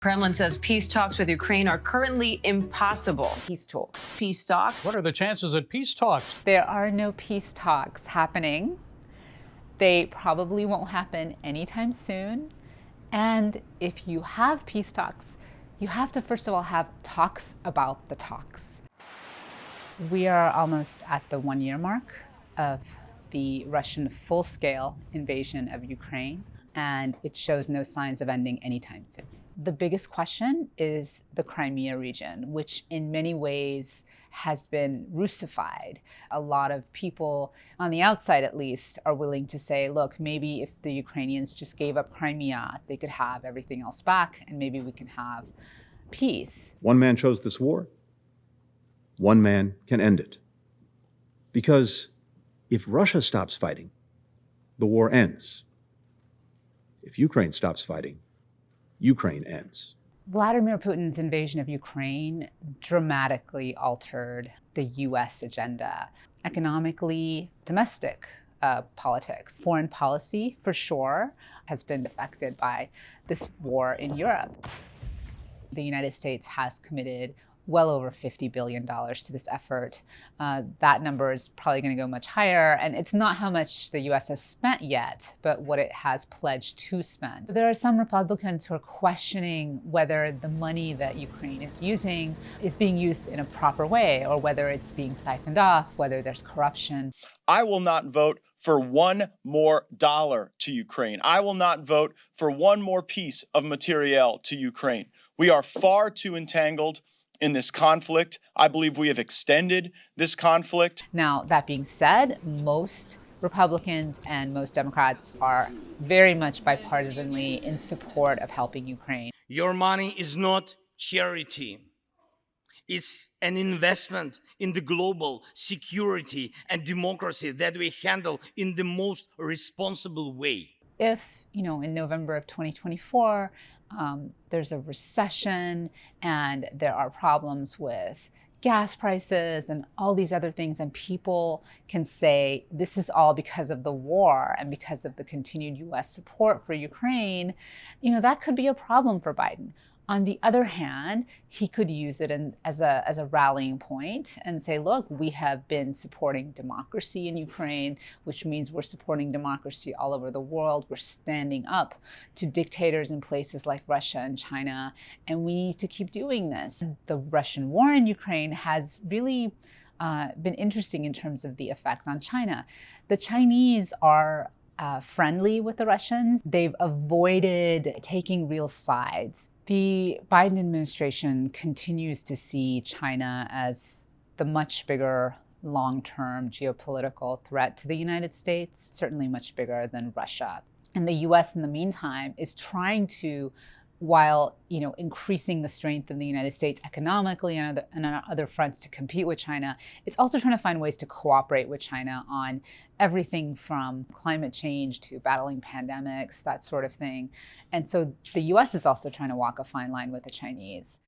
Kremlin says peace talks with Ukraine are currently impossible. Peace talks. Peace talks. What are the chances at peace talks? There are no peace talks happening. They probably won't happen anytime soon. And if you have peace talks, you have to first of all have talks about the talks. We are almost at the 1-year mark of the Russian full-scale invasion of Ukraine, and it shows no signs of ending anytime soon. The biggest question is the Crimea region, which in many ways has been Russified. A lot of people on the outside, at least, are willing to say, look, maybe if the Ukrainians just gave up Crimea, they could have everything else back, and maybe we can have peace. One man chose this war. One man can end it. Because if Russia stops fighting, the war ends. If Ukraine stops fighting, Ukraine ends. Vladimir Putin's invasion of Ukraine dramatically altered the U.S. agenda. Economically, domestic politics. Foreign policy, for sure, has been affected by this war in Europe. The United States has committed well over $50 billion to this effort. That number is probably going to go much higher. And it's not how much the US has spent yet, but what it has pledged to spend. There are some Republicans who are questioning whether the money that Ukraine is using is being used in a proper way, or whether it's being siphoned off, whether there's corruption. I will not vote for one more dollar to Ukraine. I will not vote for one more piece of materiel to Ukraine. We are far too entangled in this conflict. I believe we have extended this conflict. Now, that being said, most Republicans and most Democrats are very much bipartisanly in support of helping Ukraine. Your money is not charity. It's an investment in the global security and democracy that we handle in the most responsible way. If, in November of 2024, there's a recession and there are problems with gas prices and all these other things, and people can say this is all because of the war and because of the continued US support for Ukraine, that could be a problem for Biden. On the other hand, he could use it as a rallying point and say, look, we have been supporting democracy in Ukraine, which means we're supporting democracy all over the world. We're standing up to dictators in places like Russia and China, and we need to keep doing this. The Russian war in Ukraine has really been interesting in terms of the effect on China. The Chinese are friendly with the Russians. They've avoided taking real sides. The Biden administration continues to see China as the much bigger long-term geopolitical threat to the United States, certainly much bigger than Russia. And the US, in the meantime, is trying to, while increasing the strength of the United States economically and on other fronts to compete with China, it's also trying to find ways to cooperate with China on everything from climate change to battling pandemics, that sort of thing. And so the US is also trying to walk a fine line with the Chinese.